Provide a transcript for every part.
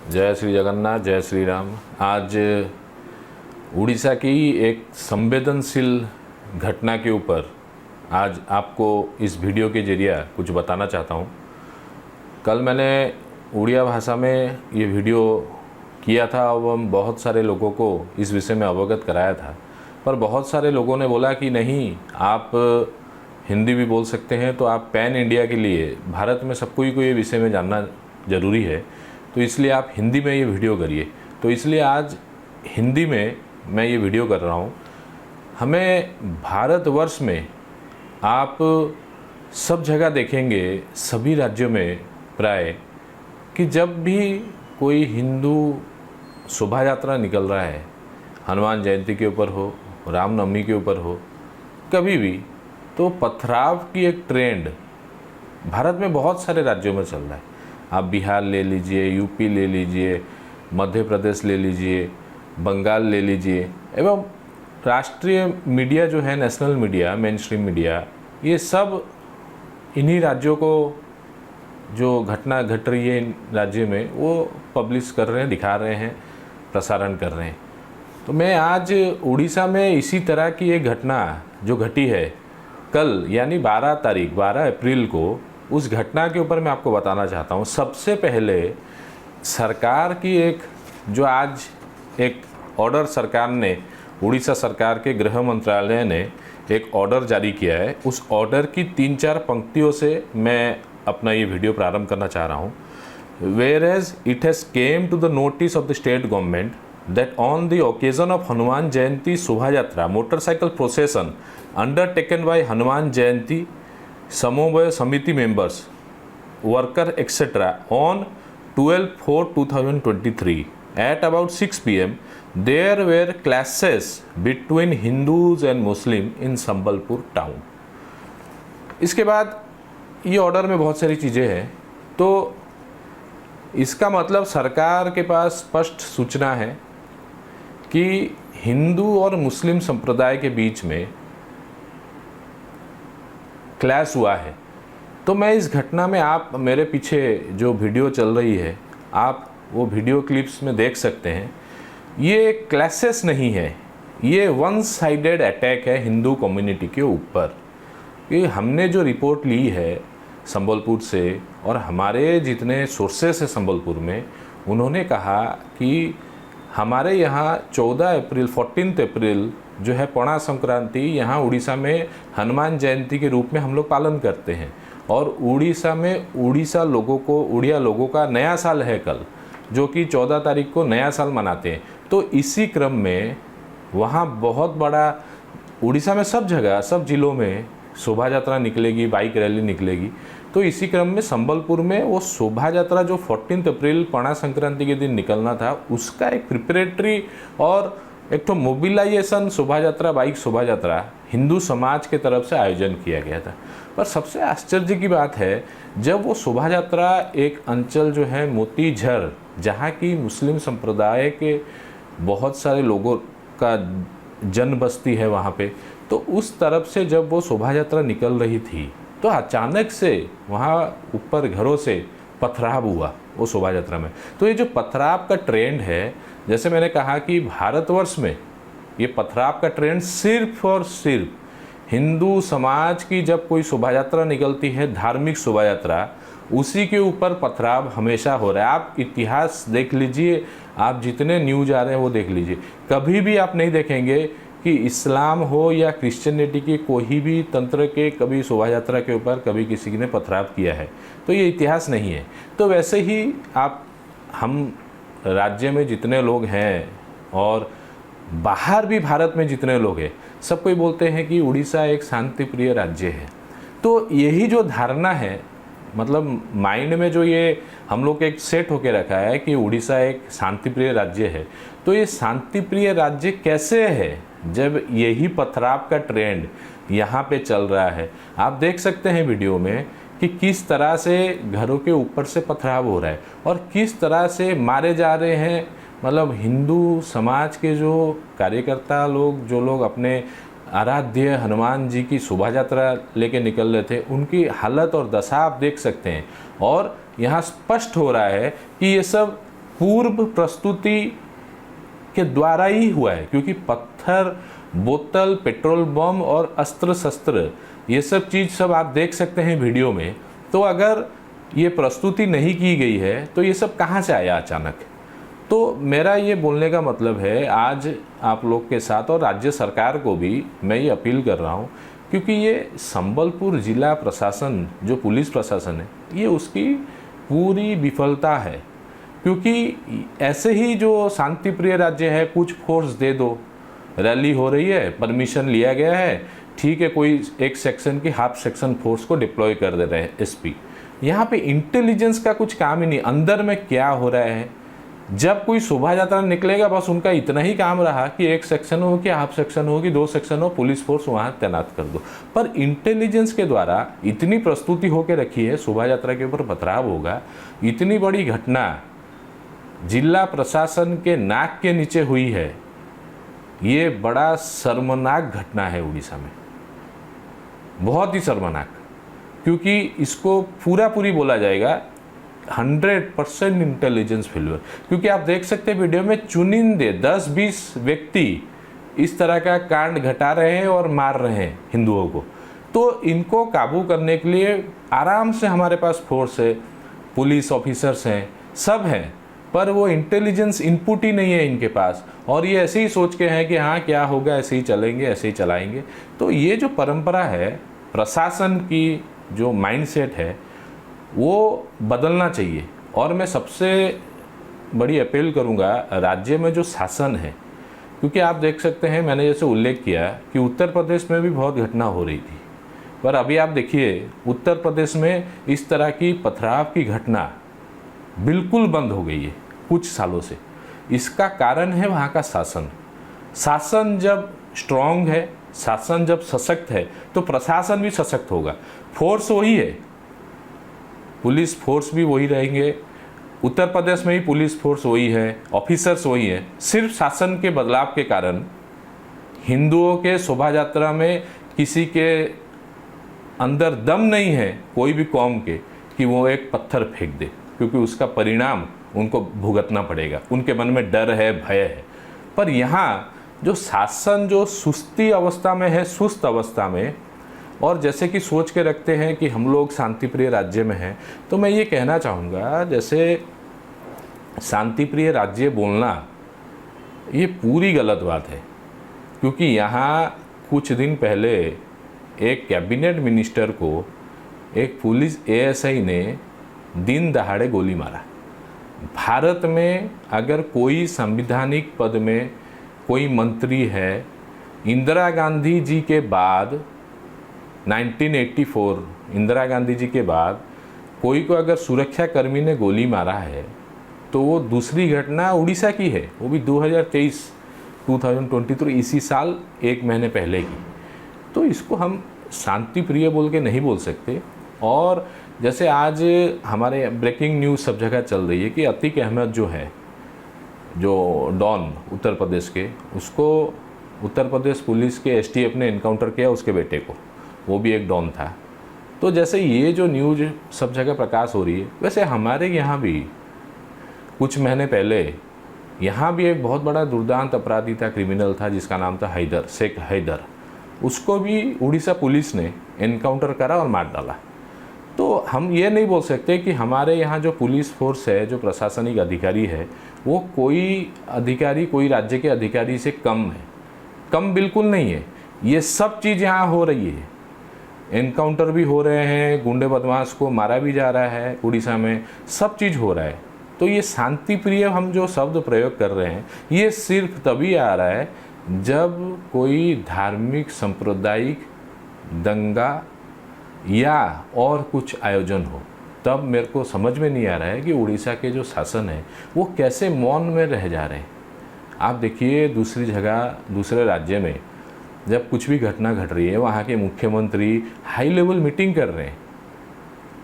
जय श्री जगन्नाथ, जय श्री राम। आज उड़ीसा की एक संवेदनशील घटना के ऊपर आज आपको इस वीडियो के जरिए कुछ बताना चाहता हूँ। कल मैंने उड़िया भाषा में ये वीडियो किया था और बहुत सारे लोगों को इस विषय में अवगत कराया था, पर बहुत सारे लोगों ने बोला कि नहीं, आप हिंदी भी बोल सकते हैं, तो आप पैन इंडिया के लिए भारत में सबको ही को ये विषय में जानना ज़रूरी है, तो इसलिए आप हिंदी में ये वीडियो करिए। तो इसलिए आज हिंदी में मैं ये वीडियो कर रहा हूँ। हमें भारतवर्ष में आप सब जगह देखेंगे, सभी राज्यों में प्राय, कि जब भी कोई हिंदू शोभा यात्रा निकल रहा है, हनुमान जयंती के ऊपर हो, रामनवमी के ऊपर हो, कभी भी, तो पथराव की एक ट्रेंड भारत में बहुत सारे राज्यों में चल रहा है। आप बिहार ले लीजिए, यूपी ले लीजिए, मध्य प्रदेश ले लीजिए, बंगाल ले लीजिए, एवं राष्ट्रीय मीडिया जो है, national media, main stream media, ये सब इन्हीं राज्यों को जो घटना घट रही है इन राज्य में वो पब्लिश कर रहे हैं, दिखा रहे हैं, प्रसारण कर रहे हैं। तो मैं आज उड़ीसा में इसी तरह की एक घटना जो घटी है कल, यानी 12 अप्रैल को, उस घटना के ऊपर मैं आपको बताना चाहता हूँ। सबसे पहले सरकार की एक जो आज एक ऑर्डर सरकार ने, उड़ीसा सरकार के गृह मंत्रालय ने एक ऑर्डर जारी किया है। उस ऑर्डर की 3-4 पंक्तियों से मैं अपना ये वीडियो प्रारंभ करना चाह रहा हूँ। Whereas it has came to the notice of the state government that on the occasion of Hanuman Jayanti Shobha Yatra motorcycle procession undertaken by Hanuman Jayanti Samovaya Samiti members, worker etc. on 12/4/2023 at about 6 p.m. there were clashes between Hindus and Muslim in Sambalpur town। इसके बाद ये order में बहुत सारी चीज़ें हैं, तो इसका मतलब सरकार के पास स्पष्ट सूचना है कि हिंदू और मुस्लिम संप्रदाय के बीच में क्लैश हुआ है। तो मैं इस घटना में, आप मेरे पीछे जो वीडियो चल रही है, आप वो वीडियो क्लिप्स में देख सकते हैं, ये क्लैशेस नहीं है, ये वन साइडेड अटैक है हिंदू कम्युनिटी के ऊपर। ये हमने जो रिपोर्ट ली है संबलपुर से, और हमारे जितने सोर्सेस हैं संबलपुर में, उन्होंने कहा कि हमारे यहाँ 14 अप्रैल जो है पौना संक्रांति, यहाँ उड़ीसा में हनुमान जयंती के रूप में हम लोग पालन करते हैं, और उड़ीसा में उड़ीसा उड़िया लोगों का नया साल है कल, जो कि 14 तारीख को नया साल मनाते हैं। तो इसी क्रम में वहाँ बहुत बड़ा, उड़ीसा में सब जगह, सब जिलों में शोभा यात्रा निकलेगी, बाइक रैली निकलेगी। तो इसी क्रम में संबलपुर में वो शोभा यात्रा जो 14 अप्रैल पौना संक्रांति के दिन निकलना था, उसका एक प्रिपरेटरी और एक तो मोबिलाइजेशन शोभा यात्रा, बाइक शोभा यात्रा हिंदू समाज के तरफ से आयोजन किया गया था। पर सबसे आश्चर्य की बात है, जब वो शोभा यात्रा एक अंचल जो है मोतीझर, जहाँ की मुस्लिम संप्रदाय के बहुत सारे लोगों का जन बस्ती है वहाँ पे, तो उस तरफ से जब वो शोभा यात्रा निकल रही थी, तो अचानक से वहाँ ऊपर घरों से पथराव हुआ वो शोभा यात्रा में। तो ये जो पथराव का ट्रेंड है, जैसे मैंने कहा कि भारतवर्ष में ये पथराव का ट्रेंड सिर्फ और सिर्फ हिंदू समाज की जब कोई शोभा यात्रा निकलती है, धार्मिक शोभा यात्रा, उसी के ऊपर पथराव हमेशा हो रहा है। आप इतिहास देख लीजिए, आप जितने न्यूज आ रहे हैं वो देख लीजिए, कभी भी आप नहीं देखेंगे कि इस्लाम हो या क्रिश्चियनिटी की कोई भी तंत्र के कभी शोभा यात्रा के ऊपर कभी किसी ने पथराव किया है। तो ये इतिहास नहीं है। तो वैसे ही हम राज्य में जितने लोग हैं और बाहर भी भारत में जितने लोग हैं, सब कोई बोलते हैं कि उड़ीसा एक शांति प्रिय राज्य है। तो यही जो धारणा है, मतलब माइंड में जो ये हम लोग एक सेट होके रखा है कि उड़ीसा एक शांति प्रिय राज्य है, तो ये शांति प्रिय राज्य कैसे है जब यही पथराव का ट्रेंड यहाँ पे चल रहा है। आप देख सकते हैं वीडियो में कि किस तरह से घरों के ऊपर से पथराव हो रहा है और किस तरह से मारे जा रहे हैं। मतलब हिंदू समाज के जो कार्यकर्ता लोग, जो लोग अपने आराध्य हनुमान जी की शोभा यात्रा लेके निकल रहे थे, उनकी हालत और दशा आप देख सकते हैं। और यहाँ स्पष्ट हो रहा है कि ये सब पूर्व प्रस्तुति के द्वारा ही हुआ है, क्योंकि पत्थर, बोतल, पेट्रोल बम और अस्त्र शस्त्र, ये सब चीज़ सब आप देख सकते हैं वीडियो में। तो अगर ये प्रस्तुति नहीं की गई है तो ये सब कहाँ से आया अचानक? तो मेरा ये बोलने का मतलब है आज आप लोग के साथ और राज्य सरकार को भी मैं ये अपील कर रहा हूँ, क्योंकि ये संबलपुर जिला प्रशासन जो पुलिस प्रशासन है, ये उसकी पूरी विफलता है। क्योंकि ऐसे ही जो शांति प्रिय राज्य है, कुछ फोर्स दे दो, रैली हो रही है, परमिशन लिया गया है, ठीक है, कोई एक सेक्शन की हाफ सेक्शन फोर्स को डिप्लॉय कर दे रहे हैं एसपी। यहाँ पे इंटेलिजेंस का कुछ काम ही नहीं, अंदर में क्या हो रहा है। जब कोई शोभा यात्रा निकलेगा बस उनका इतना ही काम रहा कि एक सेक्शन हो कि हाफ सेक्शन हो कि 2 सेक्शन हो, पुलिस फोर्स वहाँ तैनात कर दो। पर इंटेलिजेंस के द्वारा इतनी प्रस्तुति होकर रखी है, शोभा यात्रा के ऊपर पथराव होगा, इतनी बड़ी घटना जिला प्रशासन के नाक के नीचे हुई है। ये बड़ा शर्मनाक घटना है उड़ीसा में, बहुत ही शर्मनाक, क्योंकि इसको पूरी बोला जाएगा 100% इंटेलिजेंस फेल्यूर। क्योंकि आप देख सकते हैं वीडियो में चुनिंदे 10-20 व्यक्ति इस तरह का कांड घटा रहे हैं और मार रहे हैं हिंदुओं को। तो इनको काबू करने के लिए आराम से हमारे पास फोर्स है, पुलिस ऑफिसर्स हैं, सब हैं, पर वो इंटेलिजेंस इनपुट ही नहीं है इनके पास। और ये ऐसे ही सोच के हैं कि हाँ क्या होगा, ऐसे ही चलेंगे, ऐसे ही चलाएंगे। तो ये जो परंपरा है, प्रशासन की जो माइंडसेट है, वो बदलना चाहिए। और मैं सबसे बड़ी अपील करूंगा राज्य में जो शासन है, क्योंकि आप देख सकते हैं, मैंने जैसे उल्लेख किया कि उत्तर प्रदेश में भी बहुत घटना हो रही थी, पर अभी आप देखिए उत्तर प्रदेश में इस तरह की पथराव की घटना बिल्कुल बंद हो गई है कुछ सालों से। इसका कारण है वहाँ का शासन। शासन जब स्ट्रांग है, शासन जब सशक्त है, तो प्रशासन भी सशक्त होगा। फोर्स वही है, पुलिस फोर्स भी वही रहेंगे, उत्तर प्रदेश में ही पुलिस फोर्स वही है, ऑफिसर्स वही है। सिर्फ शासन के बदलाव के कारण हिंदुओं के शोभा यात्रा में किसी के अंदर दम नहीं है, कोई भी कौम के, कि वो एक पत्थर फेंक दे, क्योंकि उसका परिणाम उनको भुगतना पड़ेगा। उनके मन में डर है, भय है। पर यहाँ जो शासन जो सुस्ती अवस्था में है, सुस्त अवस्था में, और जैसे कि सोच के रखते हैं कि हम लोग शांति प्रिय राज्य में हैं, तो मैं ये कहना चाहूँगा, जैसे शांति प्रिय राज्य बोलना ये पूरी गलत बात है। क्योंकि यहाँ कुछ दिन पहले एक कैबिनेट मिनिस्टर को एक पुलिस एएसआई ने दिन दहाड़े गोली मारा। भारत में अगर कोई संवैधानिक पद में कोई मंत्री है, इंदिरा गांधी जी के बाद 1984 इंदिरा गांधी जी के बाद कोई को अगर सुरक्षा कर्मी ने गोली मारा है, तो वो दूसरी घटना उड़ीसा की है, वो भी 2023 इसी साल 1 महीने पहले की। तो इसको हम शांति प्रिय बोल के नहीं बोल सकते। और जैसे आज हमारे ब्रेकिंग न्यूज़ सब जगह चल रही है कि अतीक अहमद जो है, जो डॉन उत्तर प्रदेश के, उसको उत्तर प्रदेश पुलिस के एसटीएफ ने इनकाउंटर किया, उसके बेटे को, वो भी एक डॉन था। तो जैसे ये जो न्यूज़ सब जगह प्रकाश हो रही है, वैसे हमारे यहाँ भी कुछ महीने पहले यहाँ भी एक बहुत बड़ा दुर्दांत अपराधी था, क्रिमिनल था, जिसका नाम था हैदर, शेख हैदर। उसको भी उड़ीसा पुलिस ने एनकाउंटर करा और मार डाला। तो हम ये नहीं बोल सकते कि हमारे यहाँ जो पुलिस फोर्स है, जो प्रशासनिक अधिकारी है, वो कोई अधिकारी कोई राज्य के अधिकारी से कम है। कम बिल्कुल नहीं है। ये सब चीज़ यहाँ हो रही है, एनकाउंटर भी हो रहे हैं, गुंडे बदमाश को मारा भी जा रहा है उड़ीसा में, सब चीज़ हो रहा है। तो ये शांति प्रिय हम जो शब्द प्रयोग कर रहे हैं, ये सिर्फ तभी आ रहा है जब कोई धार्मिक सांप्रदायिक दंगा या और कुछ आयोजन हो। तब मेरे को समझ में नहीं आ रहा है कि उड़ीसा के जो शासन है वो कैसे मौन में रह जा रहे हैं। आप देखिए दूसरी जगह, दूसरे राज्य में जब कुछ भी घटना घट रही है, वहाँ के मुख्यमंत्री हाई लेवल मीटिंग कर रहे हैं,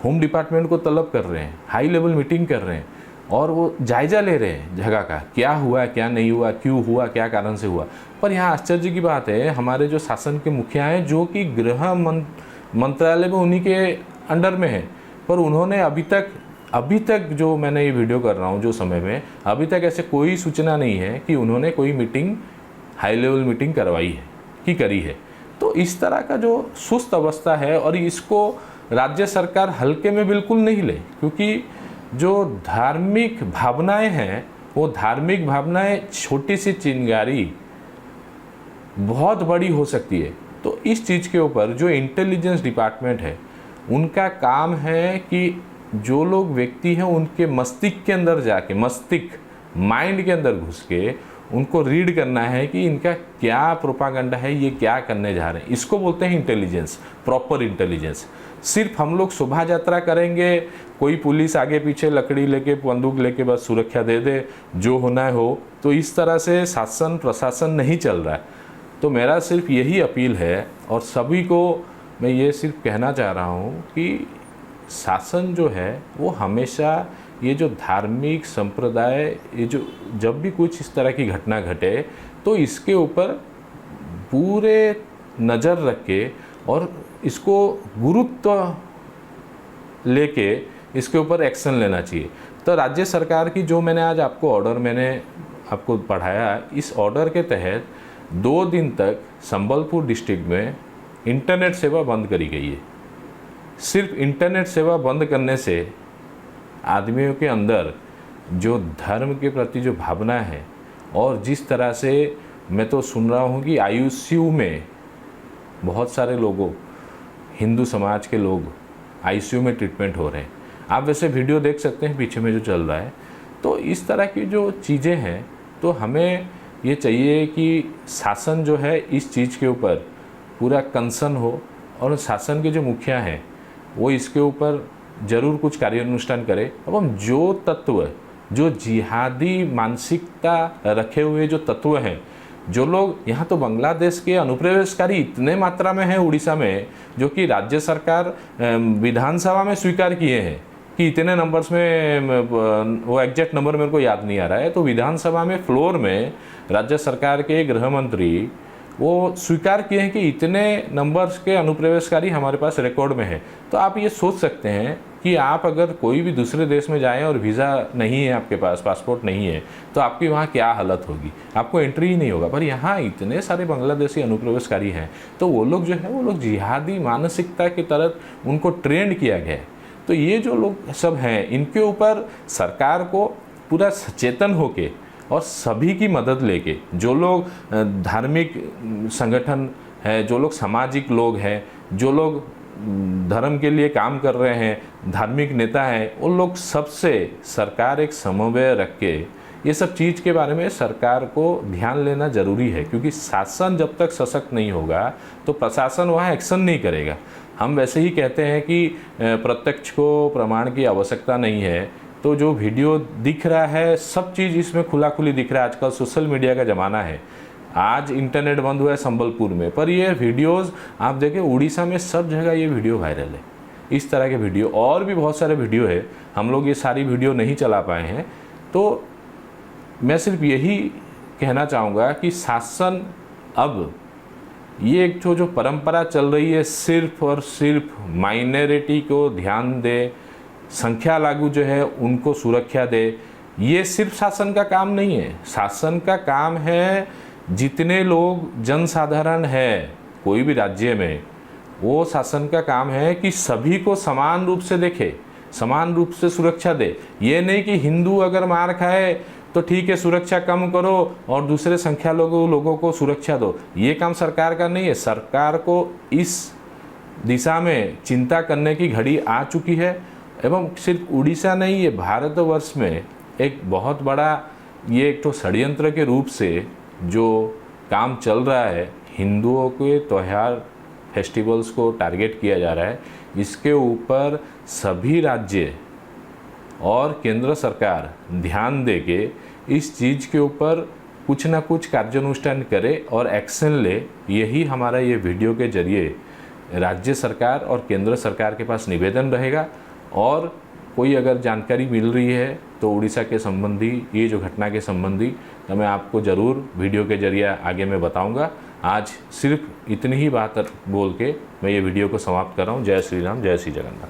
होम डिपार्टमेंट को तलब कर रहे हैं, हाई लेवल मीटिंग कर रहे हैं, और वो जायज़ा ले रहे हैं जगह का, क्या हुआ क्या नहीं हुआ, क्यों हुआ, क्या कारण से हुआ। पर यहाँ आश्चर्य की बात है, हमारे जो शासन के मुखिया हैं, जो कि गृह मंत्रालय में उन्हीं के अंडर में है, पर उन्होंने अभी तक अभी तक जो मैंने ये वीडियो कर रहा हूँ जो समय में, अभी तक ऐसे कोई सूचना नहीं है कि उन्होंने कोई मीटिंग, हाई लेवल मीटिंग करवाई है कि करी है। तो इस तरह का जो सुस्त अवस्था है, और इसको राज्य सरकार हल्के में बिल्कुल नहीं ले, क्योंकि जो धार्मिक भावनाएं हैं वो धार्मिक भावनाएं छोटी सी चिंगारी बहुत बड़ी हो सकती है। तो इस चीज़ के ऊपर जो इंटेलिजेंस डिपार्टमेंट है उनका काम है कि जो लोग व्यक्ति हैं उनके मस्तिष्क के अंदर जाके, मस्तिष्क माइंड के अंदर घुस के उनको रीड करना है कि इनका क्या प्रोपागंडा है, ये क्या करने जा रहे हैं। इसको बोलते हैं इंटेलिजेंस, प्रॉपर इंटेलिजेंस। सिर्फ हम लोग शोभा यात्रा करेंगे, कोई पुलिस आगे पीछे लकड़ी लेके, बंदूक लेके बस सुरक्षा दे दे, जो होना है हो, तो इस तरह से शासन प्रशासन नहीं चल रहा है। तो मेरा सिर्फ यही अपील है, और सभी को मैं ये सिर्फ कहना चाह रहा हूँ कि शासन जो है वो हमेशा ये जो धार्मिक संप्रदाय, ये जो जब भी कुछ इस तरह की घटना घटे तो इसके ऊपर पूरे नज़र रख के और इसको गुरुत्व लेके इसके ऊपर एक्शन लेना चाहिए। तो राज्य सरकार की जो मैंने आज आपको ऑर्डर मैंने आपको पढ़ाया, इस ऑर्डर के तहत 2 दिन तक संबलपुर डिस्ट्रिक्ट में इंटरनेट सेवा बंद करी गई है। सिर्फ इंटरनेट सेवा बंद करने से आदमियों के अंदर जो धर्म के प्रति जो भावना है, और जिस तरह से मैं तो सुन रहा हूँ कि आईसीयू में बहुत सारे लोगों, हिंदू समाज के लोग आईसीयू में ट्रीटमेंट हो रहे हैं। आप वैसे वीडियो देख सकते हैं पीछे में जो चल रहा है। तो इस तरह की जो चीज़ें हैं, तो हमें ये चाहिए कि शासन जो है इस चीज़ के ऊपर पूरा कंसर्न हो, और शासन के जो मुखिया हैं वो इसके ऊपर ज़रूर कुछ कार्यानुष्ठान करे। एवं जो तत्व, जो जिहादी मानसिकता रखे हुए जो तत्व हैं, जो लोग, यहाँ तो बांग्लादेश के अनुप्रवेशकारी इतने मात्रा में हैं उड़ीसा में, जो कि राज्य सरकार विधानसभा में स्वीकार किए हैं कि इतने नंबर्स में, वो एग्जैक्ट नंबर मेरे को याद नहीं आ रहा है, तो विधानसभा में फ्लोर में राज्य सरकार के गृह मंत्री वो स्वीकार किए हैं कि इतने नंबर्स के अनुप्रवेशकारी हमारे पास रिकॉर्ड में है। तो आप ये सोच सकते हैं कि आप अगर कोई भी दूसरे देश में जाएं और वीज़ा नहीं है आपके पास, पासपोर्ट नहीं है, तो आपकी वहाँ क्या हालत होगी, आपको एंट्री ही नहीं होगा। पर यहाँ इतने सारे बांग्लादेशी अनुप्रवेशकारी हैं, तो वो लोग जो है वो लोग जिहादी मानसिकता की तरफ उनको ट्रेंड किया गया है। तो ये जो लोग सब हैं, इनके ऊपर सरकार को पूरा सचेतन होके और सभी की मदद लेके, जो लोग धार्मिक संगठन है, जो लोग सामाजिक लोग हैं, जो लोग धर्म के लिए काम कर रहे हैं, धार्मिक नेता हैं, उन लोग सबसे सरकार एक समन्वय रख के ये सब चीज़ के बारे में सरकार को ध्यान लेना ज़रूरी है। क्योंकि शासन जब तक सशक्त नहीं होगा तो प्रशासन वहाँ एक्शन नहीं करेगा। हम वैसे ही कहते हैं कि प्रत्यक्ष को प्रमाण की आवश्यकता नहीं है। तो जो वीडियो दिख रहा है, सब चीज़ इसमें खुला खुली दिख रहा है। आजकल सोशल मीडिया का ज़माना है। आज इंटरनेट बंद हुआ है संबलपुर में, पर ये वीडियोस आप देखें उड़ीसा में सब जगह ये वीडियो वायरल है। इस तरह के वीडियो और भी बहुत सारे वीडियो है, हम लोग ये सारी वीडियो नहीं चला पाए हैं। तो मैं सिर्फ यही कहना चाहूँगा कि शासन अब ये एक जो परंपरा चल रही है, सिर्फ और सिर्फ माइनॉरिटी को ध्यान दे, संख्या लागू जो है उनको सुरक्षा दे, ये सिर्फ शासन का काम नहीं है। शासन का काम है जितने लोग जनसाधारण है कोई भी राज्य में, वो शासन का काम है कि सभी को समान रूप से देखे, समान रूप से सुरक्षा दे। ये नहीं कि हिंदू अगर मार खाए तो ठीक है सुरक्षा कम करो और दूसरे संख्या लोगों को सुरक्षा दो। ये काम सरकार का नहीं है। सरकार को इस दिशा में चिंता करने की घड़ी आ चुकी है। एवं सिर्फ उड़ीसा नहीं, ये भारतवर्ष में एक बहुत बड़ा ये एक तो षड्यंत्र के रूप से जो काम चल रहा है, हिंदुओं के त्यौहार फेस्टिवल्स को टारगेट किया जा रहा है। इसके ऊपर सभी राज्य और केंद्र सरकार ध्यान दे के इस चीज़ के ऊपर कुछ ना कुछ कार्यानुष्ठान करे और एक्शन ले। यही हमारा ये वीडियो के जरिए राज्य सरकार और केंद्र सरकार के पास निवेदन रहेगा। और कोई अगर जानकारी मिल रही है तो उड़ीसा के संबंधी, ये जो घटना के संबंधी, तो मैं आपको ज़रूर वीडियो के जरिए आगे मैं बताऊंगा। आज सिर्फ इतनी ही बात बोल के मैं ये वीडियो को समाप्त कर रहा हूँ। जय श्री राम, जय श्री जगन्नाथ।